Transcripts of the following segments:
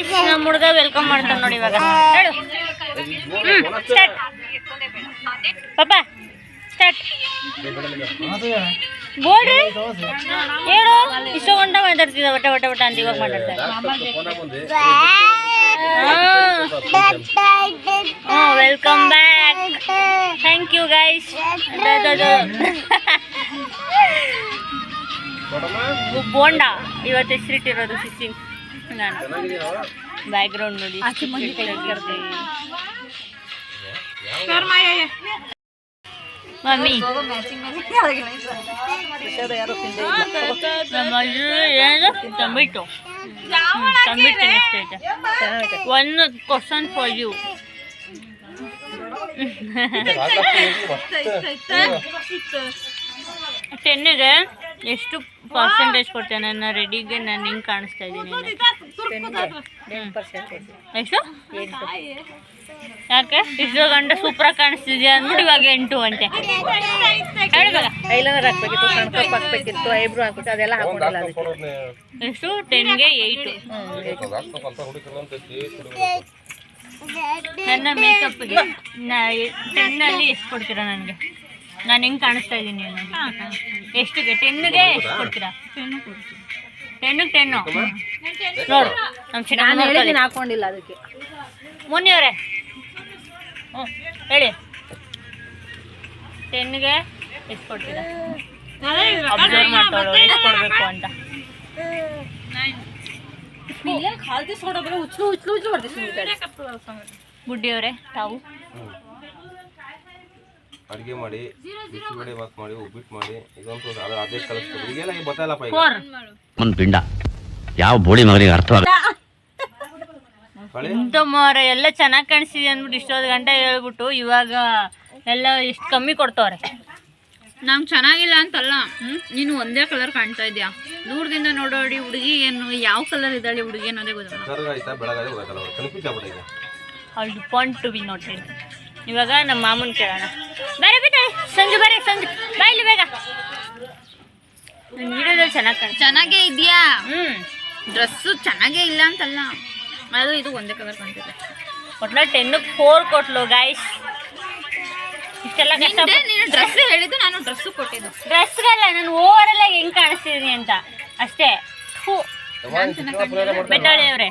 Guys ನಮ್ಮ ಹುಡುಗ welcome ಮಾಡ್ತಾನೆ ನೋಡಿ ಇವಾಗ ಹೇಳು ಸ್ಟಾರ್ಟ್ ಪಾಪ ಸ್ಟಾರ್ಟ್ ಬೋರ್ಡ್ ಹೇಳು ಇಷ್ಟು ಗಂಟ ಮಾತಾಡ್ತಿದ್ದ ಬಟ್ಟ ಬಟ್ಟ ಬಟ್ಟ ಅಂತ ಇವಾಗ ಮಾತಾಡ್ತಾರೆ welcome back thank you guys bonda ಇವತ್ತು ಹೆಸರಿಟ್ಟಿರೋದು ಸಿಕ್ಸಿಂಗ್ ನಾನು ಬ್ಯಾಕ್ಗ್ರೌಂಡ್ ನೋಡಿ ಮಮ್ಮಿ ಟೊಮೆಟೊ ಟೊಮೆಟೊ ಎಷ್ಟೈತೆ ಒನ್ ಕ್ವಶನ್ ಫಾರ್ ಯು ಟೆನ್ನಿಗೆ ಎಷ್ಟು ಪರ್ಸೆಂಟೇಜ್ ಕೊಡ್ತೇನೆ ನನ್ನ ರೆಡಿಗೆ ನಾನು ಹಿಂಗೆ ಕಾಣಿಸ್ತಾ ಇದ್ದೀನಿ ಎಷ್ಟು ಯಾಕೆ ಇಷ್ಟು ಗಂಟೆ ಸೂಪರಾಗಿ ಕಾಣಿಸ್ತಿದ್ಯಾ ಅಂದ್ಬಿಟ್ಟು ಇವಾಗ 8 ಗಂಟೆ ಐಲೈನರ್ ಹಾಕ್ಬೇಕಿತ್ತು ಕಣ್ಕಪ್ ಹಾಕ್ಬೇಕಿತ್ತು ಐಬ್ರೋ ಹಾಕ್ಬಿಟ್ಟು ಅದೆಲ್ಲ ಹಾಕೊಂಡಿಲ್ಲ ಎಷ್ಟು 10ಗೆ 8 ನನ್ನ ಮೇಕಪ್ಗೆ 10ಅಲ್ಲಿ ಎಷ್ಟು ಕೊಡ್ತೀರಾ ನನಗೆ ನಾನು ಹೆಂಗೆ ಕಾಣಿಸ್ತಾ ಇದ್ದೀನಿ ಎಷ್ಟಿಗೆ 10ಗೆ ಎಷ್ಟು ಕೊಡ್ತೀರಾ 10ಗೆ 10 ನೋಡು ನಮ್ಮ ಚಿಕ್ಕ ಹಾಕೊಂಡಿಲ್ಲ ಅದಕ್ಕೆ ಮುನಿಯವರೇ ಹ್ಞೂ ಹೇಳಿ 10ಗೆ ಎಷ್ಟು ಕೊಡ್ತೀರಾ ಅಬ್ಸರ್ವ್ ಮಾಡ್ತಾಳು ಎಷ್ಟು ಕೊಡಬೇಕು ಅಂತ ಬುಡ್ಡಿಯವರೇ ತಾವು ಅಡುಗೆ ಮಾಡಿ ಬಿಸಿಬೇಳೆ ಬಾತ್ ಮಾಡಿ ಉಪ್ಪಿಟ್ಟು ಮಾಡಿ ಇದೊಂದು ಅದೇ ಕಲಿಸ್ತಾರೆ ಈಗೆಲ್ಲ ಗೊತ್ತಾಯಿಲ್ಲಪ್ಪ ಈಗ ಒಂದು ಪಿಂಡ ಯಾವ ಬೋಳಿ ಮಗನಿಗೆ ಅರ್ಥವಾಗ ಎಲ್ಲ ಚೆನ್ನಾಗಿ ಕಾಣಿಸ್ತಿದೆ ಅಂದ್ಬಿಟ್ಟು ಇಷ್ಟೊಂದು ಗಂಟೆ ಹೇಳ್ಬಿಟ್ಟು ಇವಾಗ ಎಲ್ಲ ಇಷ್ಟು ಕಮ್ಮಿ ಕೊಡ್ತವ್ರೆ ನಮ್ಗೆ ಚೆನ್ನಾಗಿಲ್ಲ ಅಂತಲ್ಲ ನೀನು ಒಂದೇ ಕಲರ್ ಕಾಣ್ತಾ ಇದೆಯಾ ದೂರದಿಂದ ನೋಡೋಡಿ ಹುಡುಗಿ ಏನು ಯಾವ ಕಲರ್ ಇದ್ದಾಳೆ ಹುಡುಗಿ ಅನ್ನೋದೇ ಗೊತ್ತಾಗಲ್ಲ ಅವಳು ಪಾಯಿಂಟ್ ಟು ಬಿ ನೋಟೆಡ್ ಇವಾಗ ನಮ್ಮ ಮಾಮೂನ್ ಕೇಳೋಣ ಬೇರೆ ಬಿಟ್ಟಾಳೆ ಸಂಜು ಬೇರೆ ಸಂಜು ಬಾಯಿಲಿ ಬೇಗ ವಿಡಿಯೋದಲ್ಲಿ ಚೆನ್ನಾಗೇ ಇದೆಯಾ ಡ್ರೆಸ್ಸು ಚೆನ್ನಾಗೇ ಇಲ್ಲ ಅಂತಲ್ಲ ಅದು ಇದು ಒಂದೇ ಕಲರ್ ಕಾಣ್ತಿದೆ ಒಟ್ನಲ್ಲಿ 10ಗೆ 4 ಕೊಟ್ಲು ಗಾಯ್ಸ್ ಇಷ್ಟೆಲ್ಲ ಕಷ್ಟ ನೀನು ಡ್ರೆಸ್ ಹೇಳಿದ್ದು ನಾನು ಡ್ರೆಸ್ಸು ಕೊಟ್ಟಿದ್ದು ಡ್ರೆಸ್ಗಲ್ಲ ನಾನು ಓವರಲ್ ಆಗಿ ಹೆಂಗೆ ಕಾಣಿಸ್ತಿದ್ದೀನಿ ಅಂತ ಅಷ್ಟೇ ಬೆಟ್ಟಾಳಿ ಅವರೇ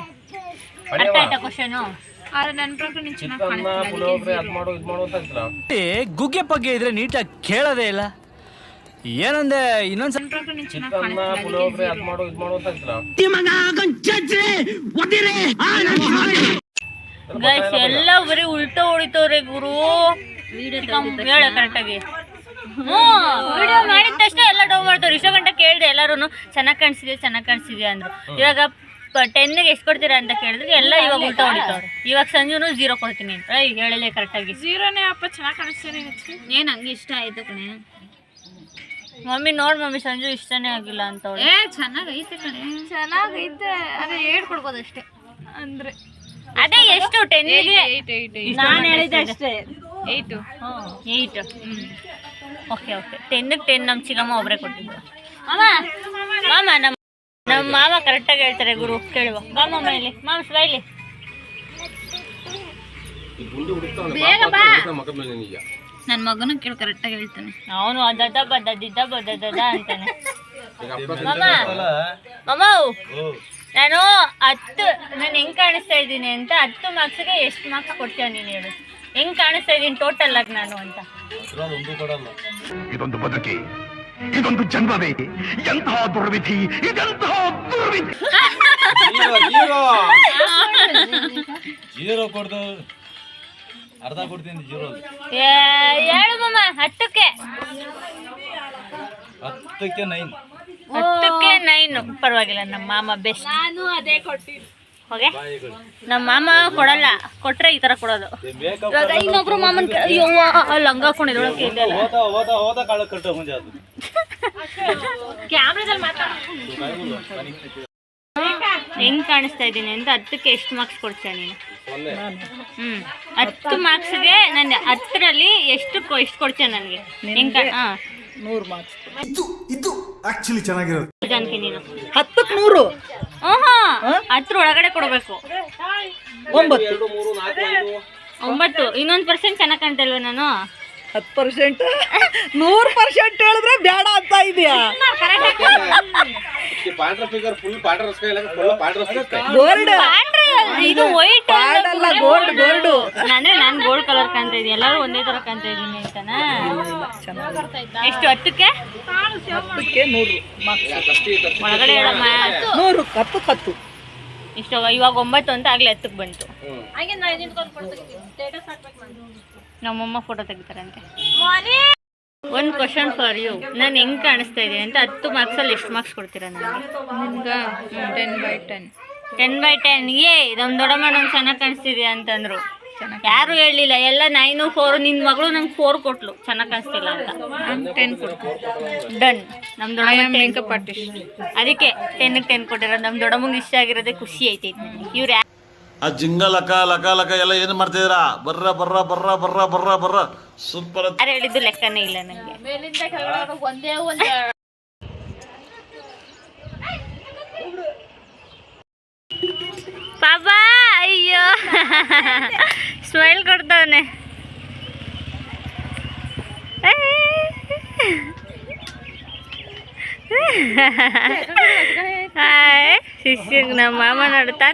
ಅರ್ಥ ಆಯ್ತಾ ಕ್ವಶನು ನನ್ನ ಪ್ರಕಾರ ನೀನು ಚೆನ್ನಾಗಿ ಗುಗ್ಗೆ ಪಗ್ಗೆ ಇದ್ರೆ ನೀಟಾಗಿ ಕೇಳೋದೇ ಇಲ್ಲ ಏನಂದೆ ಇನ್ನೊಂದು ಗೈಸ್ ಎಲ್ಲ ಬರೀ ಉಲ್ಟಾ ಹೊಡಿತವ್ರೆ ಗುರು ಹೇಳ ಕರೆಕ್ಟಾಗಿ ವಿಡಿಯೋ ಮಾಡಿದ ತಕ್ಷಣ ಎಲ್ಲ ಡೌನ್ ಮಾಡ್ತಾರೆ ಇಷ್ಟೋ ಗಂಟೆ ಕೇಳಿದೆ ಎಲ್ಲರೂ ಚೆನ್ನಾಗಿ ಕಾಣಿಸಿದೆ ಅಂದರು ಇವಾಗ 10ಗೆ ಎಷ್ಟು ಕೊಡ್ತೀರಾ ಅಂತ ಕೇಳಿದ್ರೆ ಎಲ್ಲ ಇವಾಗ ಉಲ್ಟಾ ಹೊಡಿತವ್ರೆ ಇವಾಗ ಸಂಜುನು 0 ಕೊಡ್ತೀನಿ ಅಂತ ಈಗ ಹೇಳಲೇ ಕರೆಕ್ಟಾಗಿ 0ನೇ ಅಪ್ಪ ಚೆನ್ನಾಗಿ ಕಾಣಿಸ್ತೀನಿ ಏನು ಹಂಗೆ ಇಷ್ಟ ಆಯಿತು ಕಣೆ ಮಮ್ಮಿ ನೋಡಿ ಮಮ್ಮಿ ಸಂಜು ಇಷ್ಟನೇ ಆಗಿಲ್ಲ ಅಂತವಳು ಚೆನ್ನಾಗೈತೆ ಕಣೆ ಚೆನ್ನಾಗೈತೆ ಅದೇ ಹೇಳ್ಕೊಡ್ಬೋದು ಅಷ್ಟೇ ಅಂದರೆ ಅದೇ ಎಷ್ಟು 10ಗೆ ನಾನು ಹೇಳಿದ್ದೆ ಅಷ್ಟೇ 8 ಓಕೆ 10ಗೆ 10 ನಮ್ಮ ಚಿಕ್ಕಮ್ಮ ಒಬ್ಬರೇ ಕೊಟ್ಟಿದ್ದು ಮಾಮ ನಮ್ಮ ಮಾಮ ಕರೆಕ್ಟಾಗಿ ಹೇಳ್ತಾರೆ ಗುರು ಕೇಳುವ ಬಾ ಮಾಮ ಇಲ್ಲಿ ಮಾಮ ಸ್ಮೈಲಿ ನನ್ನ ಮಗನೂ ಕೇಳಿ ಕರೆಕ್ಟಾಗಿ ಹೇಳ್ತಾನೆ ಅವನು ಅದದ ಬದ್ದದ ಅಂತಾನೆ ಮಾಮ ನಾನು 10 ನಾನು ಹೆಂಗೆ ಕಾಣಿಸ್ತಾ ಇದ್ದೀನಿ ಅಂತ 10 ಮಾರ್ಕ್ಸ್ಗೆ ಎಷ್ಟು ಮಾರ್ಕ್ಸ್ ಕೊಡ್ತೀಯ ನೀನು ಹೇಳು ಹೆಂಗೆ ಕಾಣಿಸ್ತಾ ಇದ್ದೀನಿ ಟೋಟಲ್ ಆಗಿ ನಾನು ಅಂತ ಇದೊಂದು ಬದುಕಿ ಇದೊಂದು ಜನ್ಮವೇ ಎಂತಹ ದುರ್ವಿಧಿ ಇದೆಂತಹ ದುರ್ವಿಧಿ ಜೀರೋ ಕೊಡ್ದು ಅರ್ಧ ಕೊಡ್ತೀನಿ ಜೀರೋ ಹೇಳು ಮಾಮ 10ಕ್ಕೆ 9 ಪರವಾಗಿಲ್ಲ ನಮ್ಮ ಮಾಮ ಬೆಸ್ಟ್ ನಾನು ಅದೇ ಕೊಡ್ತೀನಿ ಹೋಗೆ ನಮ್ಮ ಮಾಮ ಕೊಡಲ್ಲ ಕೊಟ್ರೆ ಈ ತರ ಕೊಡೋದು ಇವಾಗ ಇನ್ನೊಬ್ರು ಮಾಮನ್ ಲಂಗ ಹಾಕೊಂಡಿದ್ರೊಳಗೆ ಕ್ಯಾಮ್ರಾದಲ್ಲಿ ಮಾತಾಡ ಹೆಂಗ್ ಕಾಣಿಸ್ತಾ ಇದ್ದೀನಿ ಅಂತ 10ಕ್ಕೆ ಎಷ್ಟು ಮಾರ್ಕ್ಸ್ ಕೊಡ್ತೀಯ ನೀನು 10 ಮಾರ್ಕ್ಸ್ಗೆ ನಾನು 10ರಲ್ಲಿ ಎಷ್ಟು ಕೊಡ್ತೀಯ ನನಗೆ ಹೆಂಗೆ 100 ಮಾರ್ಕ್ಸ್. ಇದು ಆಕ್ಚುಲಿ ಚೆನ್ನಾಗಿರೋದು. ಜಾನಕಿ ನೀನು 10ಕ್ಕೆ 100. ಹತ್ರ ಒಳಗಡೆ ಕೊಡಬೇಕು. 9. 9. ಇನ್ನೊಂದು ಪರ್ಸೆಂಟ್ ಚೆನ್ನಾಗಿ ಕಾಣ್ತಲ್ವ ನಾನು? 10%. 100% ಹೇಳಿದ್ರೆ ಬೇಡ ಅಂತ ಇದೆಯಾ? ಗೋಲ್ಡ್ ಇದು ವೈಟ್ ಪಾಡಲ್ಲ, ಗೋಲ್ಡ್. ಅಂದ್ರೆ ನಾನು ಗೋಲ್ಡ್ ಕಲರ್ ಕಾಣ್ತಾ ಇದೀನಿ, ಎಲ್ಲರೂ ಒಂದೇ ತರ ಕಾಣ್ತಾ ಇದೀನಿ ಆಯ್ತಾನಾ? ಎಷ್ಟು 10ಕ್ಕೆ 100 ಮಾರ್ಕ್ಸ್. ಒಳಗಡೆ ಹೇಳಮ್ಮ. 100 10ಕ್ಕೆ 10. ಇಷ್ಟು ಇವಾಗ 9 ಅಂತ ಆಗ್ಲೇ 10ಕ್ಕೆ ಬಂತು. ನಮ್ಮಮ್ಮ ಫೋಟೋ ತೆಗಿತಾರಂತೆ. ಒಂದು ಕ್ವಶನ್ ಫಾರ್ ಯು, ನಾನು ಹೆಂಗ್ ಕಾಣಿಸ್ತಾ ಇದೀನಿ ಅಂತ 10 ಮಾರ್ಕ್ಸಲ್ಲಿ ಎಷ್ಟು ಮಾರ್ಕ್ಸ್ ಕೊಡ್ತೀರಾ ನನಗೆ? 10/10. 10/10. ನಮ್ಮ ದೊಡ್ಡಮ್ಮ ನಂಗೆ ಚೆನ್ನಾಗಿ ಕಾಣಿಸ್ತಿದ್ಯಾ ಅಂತಂದ್ರು. ಯಾರು ಹೇಳಿಲ್ಲ, ಎಲ್ಲ 9, 4. ನಿನ್ನ ಮಗಳು ನಂಗೆ 4 ಕೊಟ್ಲು, ಚೆನ್ನಾಗಿ ಕಾಣಿಸ್ತಿಲ್ಲ ಅಂತ. 10 ಕೊಡ್ತೀನಿ. ಡನ್. ನಮ್ಮ ದೊಡ್ಡಮ್ಮ ಮೇಕಪ್ ಆರ್ಟಿಸ್ಟ್. ಅದಕ್ಕೆ 10ಕ್ಕೆ 10 ಕೊಟ್ಟಿರೋದು. ನಮ್ಮ ದೊಡ್ಡಮ್ಮಂಗೆ ಇಷ್ಟ ಆಗಿರೋದೇ ಖುಷಿ ಐತೈತೆ ನನಗೆ. ಇವ್ರು ಆ ಜಿಂಗ ಲಕ ಲಕ ಲಕ ಎಲ್ಲ ಏನು ಮಾಡ್ತಿದ್ದೀರಾ? ಬರ್ರ ಬರ್ರ ಬರ್ರ ಬರ್ರ ಬರ್ರ ಬರ್ರ ಸೂಪರ್. ಯಾರು ಹೇಳಿದ್ದು ಲೆಕ್ಕನೇ ಇಲ್ಲ ನನಗೆ. ಪಾಪಾ ಅಯ್ಯೋ ಸ್ಮೈಲ್ ಕೊಡ್ತಾವನೆ. ಹಾಯ್ ಶಿಷ್ಯಂಗೆ ನಮ್ಮ ಮಾಮ ನೋಡ್ತಾ.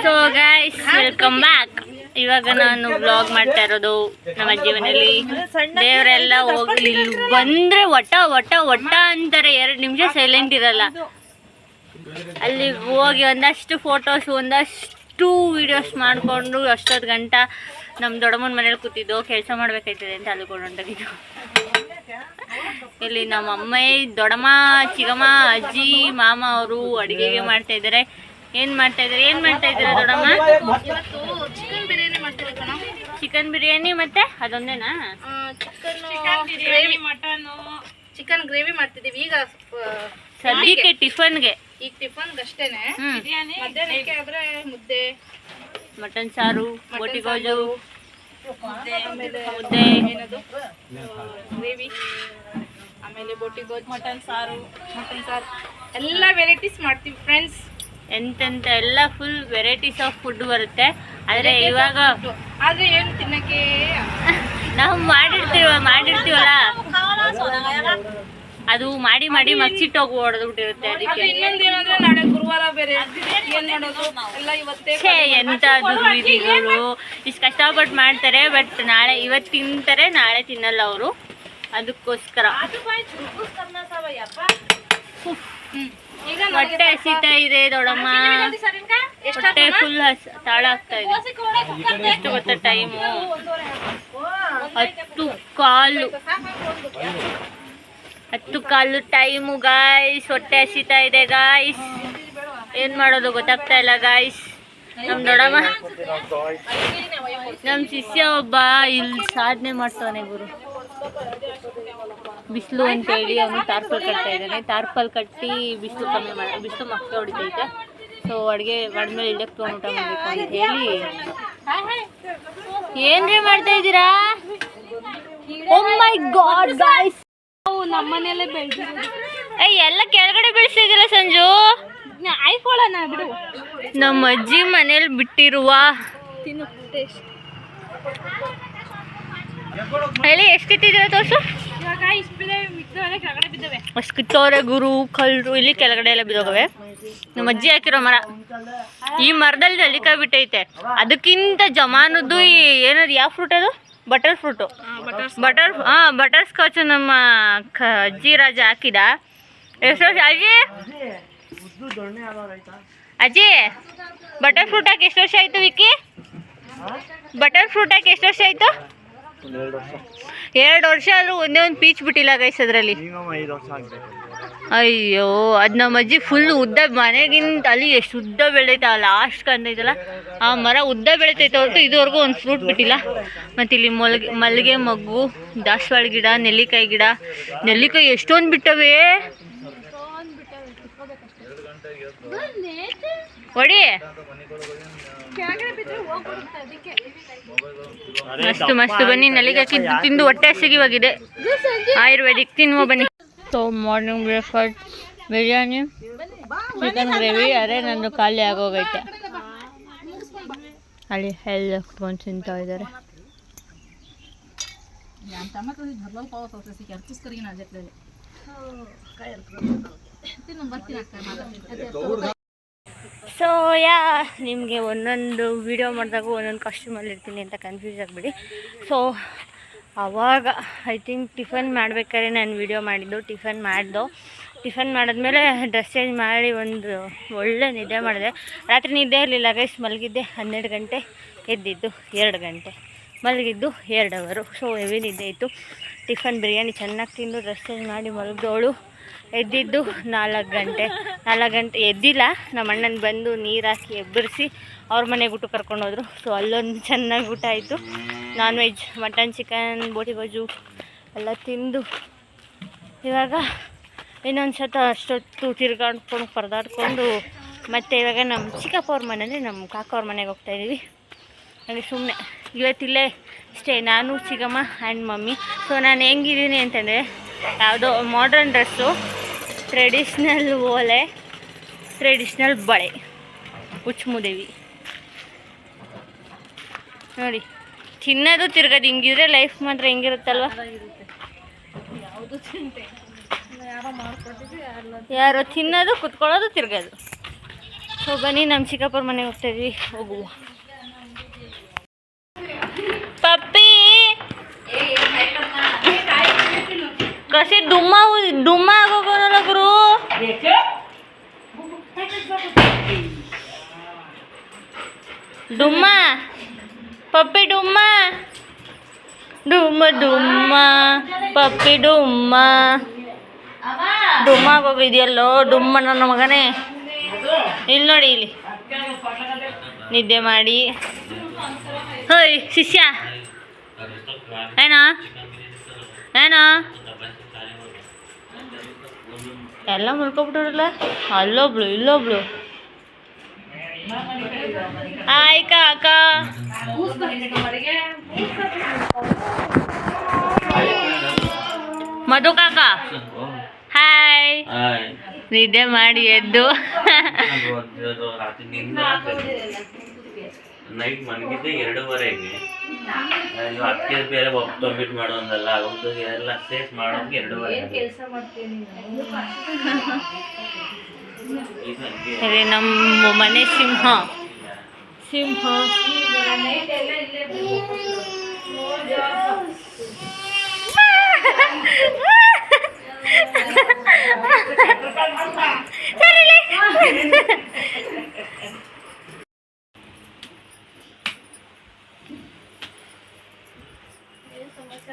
So guys, welcome back. ಇವಾಗ ನಾನು ವ್ಲಾಗ್ ಮಾಡ್ತಾ ಇರೋದು ನಮ್ಮ ಅಜ್ಜಿ ಮನೇಲಿ. ದೇವರೆಲ್ಲ ಹೋಗಿ ಇಲ್ಲಿ ಬಂದ್ರೆ ಒಟ ಒಟ ಒಟ ಅಂತಾರೆ. 2 ನಿಮಿಷ ಸೈಲೆಂಟ್ ಇರಲ್ಲ. ಅಲ್ಲಿ ಹೋಗಿ ಒಂದಷ್ಟು ಫೋಟೋಸ್, ಒಂದಷ್ಟು ವಿಡಿಯೋಸ್ ಮಾಡಿಕೊಂಡು ಅಷ್ಟೊತ್ತು ಗಂಟ ನಮ್ಮ ದೊಡ್ಡಮ್ಮನ ಮನೇಲಿ ಕೂತಿದ್ದು. ಕೆಲಸ ಮಾಡ್ಬೇಕಾಯ್ತದೆ ಅಂತ ಅಲ್ಲಿಕೊಂಡು ಹೊಂಟೋಗಿದ್ದು. ಇಲ್ಲಿ ನಮ್ಮ ಅಮ್ಮ, ದೊಡ್ಡಮ್ಮ, ಚಿಕ್ಕಮ್ಮ, ಅಜ್ಜಿ, ಮಾಮ ಅವರು ಅಡುಗೆಗೆ ಮಾಡ್ತಾ ಇದ್ದಾರೆ. ಏನು ಮಾಡ್ತಾ ಇದ್ದೀರಾ ದೊಡ್ಡಮ್ಮ? ಚಿಕನ್ ಬಿರಿಯಾನಿ ಮತ್ತೆ ಅದೊಂದೇನಾ? ಚಿಕನ್ ಗ್ರೇವಿ ಮಾಡ್ತಿದ್ದೀವಿ ಈಗ ಸದ್ಯಕ್ಕೆ ಟಿಫನ್ಗೆ. ಈಗ ಟಿಫನ್ಗೆ ಅಷ್ಟೇನೆ. ಮಧ್ಯಾಹ್ನಕ್ಕೆ ಆದ್ರೆ ಮುದ್ದೆ, ಮಟನ್ ಸಾರು, ಬೋಟಿ ಗೋಜು, ಮುದ್ದೆ, ಗ್ರೇವಿ, ಆಮೇಲೆ ಬೋಟಿ ಗೋಜು, ಮಟನ್ ಸಾರು ಎಲ್ಲ ವೆರೈಟೀಸ್ ಮಾಡ್ತೀವಿ ಫ್ರೆಂಡ್ಸ್. ಎಂತೆಂತ ಎಲ್ಲ ಫುಲ್ ವೆರೈಟೀಸ್ ಆಫ್ ಫುಡ್ ಬರುತ್ತೆ. ಆದರೆ ಇವಾಗ ಆದ್ರೆ ಏನು ತಿನ್ನಕ್ಕೆ ನಾವು ಮಾಡಿರ್ತೀವಲ್ಲ, ಅದು ಮಾಡಿ ಮಗ್ಸಿಟ್ಟೋಗಿ ಹೊಡೆದ್ಬಿಟ್ಟಿರುತ್ತೆ. ಅದಕ್ಕೆ ಇನ್ನೊಂದೇನಂದ್ರೆ ನಾಳೆ ಗುರುವಾರ ಬೇರೆ ಏನ್ ಮಾಡೋದು ಎಲ್ಲ ಇವತ್ತೇ. ಎಂತ ದುರ್ವಿಧಿಗಳು. ಇಷ್ಟು ಕಷ್ಟಪಟ್ಟು ಮಾಡ್ತಾರೆ, ಬಟ್ ಇವತ್ತು ತಿಂತಾರೆ, ನಾಳೆ ತಿನ್ನಲ್ಲ ಅವರು. ಅದಕ್ಕೋಸ್ಕರ ಹೊಟ್ಟೆ ಹಸಿತಾ ಇದೆ ದೊಡ್ಡಮ್ಮ. ಹೊಟ್ಟೆ ಫುಲ್ ತಾಳ ಆಗ್ತಾ ಇದೆ. ಎಷ್ಟು ಗೊತ್ತಾ ಟೈಮು? 10:15 time guys. ಹೊಟ್ಟೆ ಹಸಿತಾ ಇದೆ ಗಾಯ್ಸ್. ಏನು ಮಾಡೋದು ಗೊತ್ತಾಗ್ತಾ ಇಲ್ಲ ಗಾಯ್ಸ್. ನಮ್ಮ ದೊಡ್ಡಮ್ಮ, ನಮ್ಮ ಶಿಷ್ಯ ಒಬ್ಬ ಇಲ್ಲಿ ಸಾಧನೆ ಮಾಡ್ತಾನೆ ಗುರು. ಬಿಸಿಲು ಅಂತೇಳಿ ಅವನು ತಾರ್ಪಲ್ ಕಟ್ತಾ ಇದ್ದಾನೆ. ತಾರ್ಪಲ್ ಕಟ್ಟಿ ಬಿಸಿಲು ಕಮ್ಮಿ ಬಿಸಿಲು ಮಕ್ಕಳು ಹೊಡಿತೈತೆ. ಸೊ ಅಡುಗೆ ಮಾಡಿದ್ಮೇಲೆ ಇಲ್ಲಕ್ಕೆ ತೊಗೊಂಡು ಊಟ ಮಾಡಬೇಕು ಅಂತ ಹೇಳಿ. ಏನ್ರಿ ಮಾಡ್ತಾ ಇದ್ದೀರಾ? ಓ ಮೈ ಗಾಡ್ ಗಾಯ್ಸ್, ನಮ್ಮ ಮನೆಯಲ್ಲೇ ಬೆಳೆದಿರೋದು. ಎಲ್ಲ ಕೆಳಗಡೆ ಬೆಳೆಸಿದಿಲ್ಲ ಸಂಜು. ಆಯ್ಕೊಳ್ಳೋಣ ಬಿಡು. ನಮ್ಮ ಅಜ್ಜಿ ಮನೇಲಿ ಬಿಟ್ಟಿರುವ ಎಲ್ಲಿ ಎಷ್ಟಿಟ್ಟಿದ್ದೀರ ತೋರ್ಸು. ಇವಾಗ ಇಷ್ಟು ಬಿದ್ದವೆ, ಕೆಳಗಡೆ ಬಿದ್ದವೆ. ಅಷ್ಟು ಕಿತ್ತವ್ರೆ ಗುರು, ಕಲ್ರು ಇಲ್ಲಿ ಕೆಳಗಡೆ ಎಲ್ಲ ಬಿದ್ದೋಗವೆ. ನಮ್ಮ ಅಜ್ಜಿ ಹಾಕಿರೋ ಮರ. ಈ ಮರದಲ್ಲಿ ನೆಲ್ಲಿಕಾಯಿ ಬಿಟ್ಟೈತೆ. ಅದಕ್ಕಿಂತ ಜಮಾನದ್ದು ಏನದು, ಯಾವ ಫ್ರೂಟ್ ಅದು? Butter fruit. ಬಟರ್ ಸ್ಕಾಚ್ ನಮ್ಮ ಅಜ್ಜಿ ರಾಜ ಹಾಕಿದ. ಎಷ್ಟು ವರ್ಷ ಅಜ್ಜಿ ಬಟರ್ ಫ್ರೂಟ್ ಹಾಕಿ ಎಷ್ಟು ವರ್ಷ ಆಯಿತು ವಿಕ್ಕಿ? ಬಟರ್ ಫ್ರೂಟ್ ಹಾಕಿ ಎಷ್ಟು ವರ್ಷ ಆಯಿತು? 2 ವರ್ಷ ಆದರೂ ಒಂದೇ ಒಂದು ಪೀಚ್ ಬಿಟ್ಟಿಲ್ಲ ಗೈಸ್ ಅದರಲ್ಲಿ. ಅಯ್ಯೋ, ಅದು ನಮ್ಮ ಅಜ್ಜಿ ಫುಲ್ ಉದ್ದ, ಮನೆಗಿಂತ ಅಲ್ಲಿ ಎಷ್ಟು ಉದ್ದ ಬೆಳೆದೈತೆ ಲಾಸ್ಟ್ ಕಂದೈತಲ್ಲ ಆ ಮರ ಉದ್ದ ಬೆಳಿತೈತೆ ಹೊರತು ಇದುವರೆಗೂ ಒಂದು ಫ್ರೂಟ್ ಬಿಟ್ಟಿಲ್ಲ. ಮತ್ತು ಇಲ್ಲಿ ಮಲ್ಲಿಗೆ ಮಗ್ಗು, ದಾಸವಾಳ ಗಿಡ, ನೆಲ್ಲಿಕಾಯಿ ಗಿಡ. ನೆಲ್ಲಿಕಾಯಿ ಎಷ್ಟೊಂದು ಬಿಟ್ಟವೆ. ಹೊಡಿ ಮಸ್ತು ಮಸ್ತು ಬನ್ನಿ ನಲಿಗೆ ಹಾಕಿದ್ದು ತಿಂದು ಹೊಟ್ಟೆ ಹಸಿವಾಗಿದೆ ಆಯುರ್ವೇದಿಕ್ ತಿನ್ನುವ ಬನ್ನಿ. So morning breakfast biryani chicken gravy. ಅರೆ ನಂದು ಖಾಲಿ ಆಗೋಗೈತೆ. ಅಲ್ಲಿ ಎಲ್ಲ ಕುತ್ಕೊಂಡು ತಿಂತಾ ಇದ್ದಾರೆ. ಸೊ ನಿಮಗೆ ಒಂದೊಂದು ವೀಡಿಯೋ ಮಾಡಿದಾಗ ಒಂದೊಂದು ಕಾಸ್ಟ್ಯೂಮಲ್ಲಿ ಇರ್ತೀನಿ ಅಂತ ಕನ್ಫ್ಯೂಸ್ ಆಗಿಬಿಡಿ. ಸೊ ಆವಾಗ ಐ ಥಿಂಕ್ ಟಿಫನ್ ಮಾಡ್ಬೇಕಾದ್ರೆ ನಾನು ವೀಡಿಯೋ ಮಾಡಿದ್ದು. ಟಿಫನ್ ಮಾಡಿದ್ಮೇಲೆ ಡ್ರೆಸ್ ಚೇಂಜ್ ಮಾಡಿ ಒಂದು ಒಳ್ಳೆ ನಿದ್ದೆ ಮಾಡಿದೆ. ರಾತ್ರಿ ನಿದ್ದೆ ಇರಲಿಲ್ಲ ಗೈಸ್. ಮಲಗಿದ್ದೆ 12 ಗಂಟೆ, ಎದ್ದಿದ್ದು 2 ಗಂಟೆ, ಮಲಗಿದ್ದು 2 ಅವರು. ಸೊ ಹೆವಿ ನಿದ್ದೆ ಇತ್ತು. ಟಿಫನ್ ಬಿರಿಯಾನಿ ಚೆನ್ನಾಗಿ ತಿಂದು ಡ್ರೆಸ್ ಚೇಂಜ್ ಮಾಡಿ ಮಲಗಿದವಳು ಎದ್ದಿದ್ದು 4 ಗಂಟೆ. 4 ಗಂಟೆ ಎದ್ದಿಲ್ಲ. ನಮ್ಮ ಅಣ್ಣನ ಬಂದು ನೀರು ಹಾಕಿ ಎಬ್ಬರಿಸಿ ಅವ್ರ ಮನೆಗೆ ಊಟ ಕರ್ಕೊಂಡೋದ್ರು. ಸೊ ಅಲ್ಲೊಂದು ಚೆನ್ನಾಗಿ ಊಟ ಆಯಿತು. ನಾನ್ ವೆಜ್, ಮಟನ್, ಚಿಕನ್, ಬೋಟಿ ಗೊಜ್ಜು ಎಲ್ಲ ತಿಂದು ಇವಾಗ ಇನ್ನೊಂದು ಸತ ಅಷ್ಟೊತ್ತು ತಿರ್ಗಾಡ್ಕೊಂಡು ಪರದಾಡ್ಕೊಂಡು ಮತ್ತು ಇವಾಗ ನಮ್ಮ ಚಿಕ್ಕಪ್ಪ ಅವ್ರ ಮನೇಲಿ ನಮ್ಮ ಕಾಕ ಅವ್ರ ಮನೆಗೆ ಹೋಗ್ತಾಯಿದ್ದೀವಿ. ಹಾಗೆ ಸುಮ್ಮನೆ ಇವತ್ತಿಲ್ಲೇ ಸ್ಟೇ, ನಾನು ಚಿಕ್ಕಮ್ಮ ಆ್ಯಂಡ್ ಮಮ್ಮಿ. ಸೊ ನಾನು ಹೆಂಗಿದ್ದೀನಿ ಅಂತಂದರೆ ಯಾವುದೋ ಮಾಡ್ರನ್ ಡ್ರೆಸ್ಸು, ಟ್ರೆಡಿಷ್ನಲ್ ಓಲೆ, ಟ್ರೆಡಿಷ್ನಲ್ ಬಳೆ, ಹುಚ್ಚುಮುದೇವಿ ನೋಡಿ. ತಿನ್ನೋದು ತಿರ್ಗೋದು ಹಿಂಗಿದ್ರೆ ಲೈಫ್ ಮಾತ್ರ ಹೆಂಗಿರುತ್ತಲ್ವ. ಯಾರೋ ತಿನ್ನೋದು, ಕುತ್ಕೊಳ್ಳೋದು, ತಿರ್ಗೋದು. ಸೊ ಬನ್ನಿ ನಮ್ಮ ಚಿಕ್ಕಪ್ಪರ ಮನೆಗೆ ಹೋಗ್ತಾಯಿದ್ವಿ, ಹೋಗುವ. ಪಪ್ಪಿ ಕಸಿ ಡುಮ್ಮ ಆಗೋಗೋನಲ್ಲ ಗುರು. ಡುಮ್ಮ ಪಪ್ಪಿ ಡುಮ್ಮ ಡುಮ್ಮ ಡುಮ್ಮ ಪಪ್ಪಿ ಡುಮ್ಮ ಡುಮ್ಮ ಆಗೋಗಿದೆಯಲ್ಲೋ ಡುಮ್ಮ ನನ್ನ ಮಗನೇ. ಇಲ್ಲಿ ನೋಡಿ, ಇಲ್ಲಿ ನಿದ್ದೆ ಮಾಡಿ. ಹೋಯ್ ಶಿಷ್ಯ ಏನೋ ಎಲ್ಲ ಮುಳ್ಕೊಬಿಟ್ಟವ್ರಲ್ಲ. ಅಲ್ಲೊಬ್ಳು ಇಲ್ಲೊಬ್ಳು. ಹಾಯ್ ಕಾಕ. ಮಧು ಕಾಕ ಹಾಯ್. ನಿದ್ದೆ ಮಾಡಿ ಎದ್ದು ನೈಟ್ ಮಲಗಿದ್ದೆ 2:30ಗೆ. ಅದಕ್ಕೆ ಬೇರೆ ಕಂಪ್ಲೀಟ್ ಮಾಡೋದಲ್ಲ, ಎಲ್ಲ ಸೇಫ್ ಮಾಡೋದಕ್ಕೆ 2:30. ನಮ್ಮ ಮನೆ ಸಿಂಹ.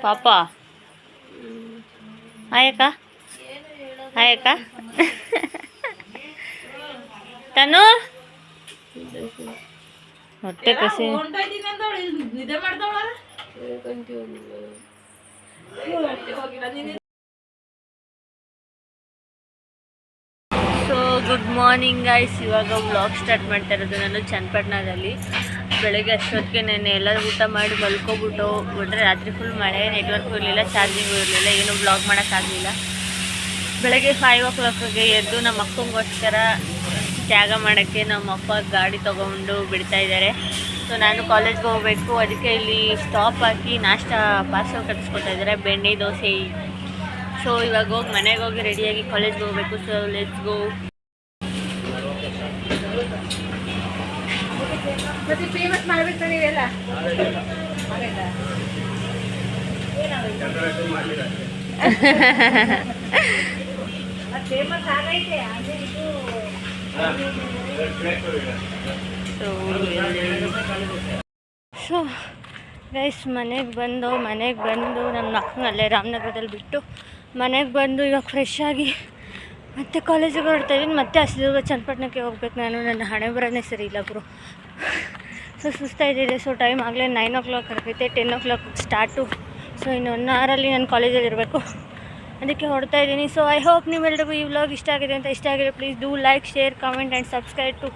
ಪಾಪ ಆಯಕ್ಕ ತನು ಹೊಟ್ಟೆ ಕಸಿ. So good morning guys. ಇವಾಗ ವ್ಲಾಗ್ ಸ್ಟಾರ್ಟ್ ಮಾಡ್ತಾ ಇರೋದು ನಾನು ಚನ್ನಪಟ್ಟಣದಲ್ಲಿ. ಬೆಳಗ್ಗೆ ಅಷ್ಟೊತ್ತಿಗೆ ನಾನು ಎಲ್ಲ ಊಟ ಮಾಡಿ ಮಲ್ಕೊಬಿಟ್ಟು ಬಿಟ್ರೆ ರಾತ್ರಿ ಫುಲ್ ಮಳೆ, ನೆಟ್ವರ್ಕು ಇರಲಿಲ್ಲ, ಚಾರ್ಜಿಂಗು ಇರಲಿಲ್ಲ, ಏನೂ ಬ್ಲಾಗ್ ಮಾಡೋಕ್ಕಾಗಲಿಲ್ಲ. ಬೆಳಗ್ಗೆ 5 o'clockಗೆ ಎದ್ದು ನಮ್ಮ ಅಕ್ಕಂಗೋಸ್ಕರ ತ್ಯಾಗ ಮಾಡೋಕ್ಕೆ ನಮ್ಮ ಅಪ್ಪ ಗಾಡಿ ತೊಗೊಂಡು ಬಿಡ್ತಾ ಇದ್ದಾರೆ. ಸೊ ನಾನು ಕಾಲೇಜ್ಗೆ ಹೋಗಬೇಕು, ಅದಕ್ಕೆ ಇಲ್ಲಿ ಸ್ಟಾಪ್ ಹಾಕಿ ನಾಷ್ಟ ಪಾರ್ಸಲ್ ಕಟ್ಟಿಸ್ಕೊತಾ ಇದ್ದಾರೆ, ಬೆಣ್ಣೆ ದೋಸೆ. ಸೊ ಇವಾಗ ಹೋಗಿ ಮನೆಗೆ ಹೋಗಿ ರೆಡಿಯಾಗಿ ಕಾಲೇಜ್ಗೆ ಹೋಗಬೇಕು. So let's go. ಫೇಮಸ್ ಮಾಡಬೇಕು ನೀವೆಲ್ಲ. ಸೊ ಗೈಸ್ ಮನೆಗೆ ಬಂದು ನಮ್ಮ ಅಕ್ಕನಲ್ಲೇ ರಾಮನಗರದಲ್ಲಿ ಬಿಟ್ಟು ಮನೆಗೆ ಬಂದು ಇವಾಗ ಫ್ರೆಶ್ ಆಗಿ ಮತ್ತೆ ಕಾಲೇಜಿಗೆ ಹೊರಡ್ತಾಯಿದ್ದೀನಿ. ಮತ್ತೆ ಹಸಿದುರ್ಗ ಚನ್ನಪಟ್ಟಣಕ್ಕೆ ಹೋಗ್ಬೇಕು ನಾನು. ನನ್ನ ಹಣೆ ಬರೋನೇ ಸರಿ ಇಲ್ಲ ಗುರು. ಸೊ ಸುಸ್ತಾಯಿದೆ. ಸೊ ಟೈಮ್ ಆಗಲೇ 9 o'clock ಆಗೈತೆ, 10 o'clock ಸ್ಟಾರ್ಟು. ಸೊ ಇನ್ನು 1 hour ನಾನು ಕಾಲೇಜಲ್ಲಿ ಇರಬೇಕು. ಅದಕ್ಕೆ ಹೊಡ್ತಾ ಇದ್ದೀನಿ. ಸೊ ಐ ಹೋಪ್ ನೀವೆಲ್ಲರಿಗೂ ಈ ವ್ಲಾಗ್ ಇಷ್ಟ ಆಗಿದೆ ಅಂತ. ಇಷ್ಟ ಆಗಿದೆ please do like, share, comment and subscribe to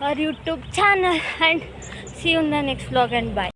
our YouTube channel and see you in the next vlog and bye.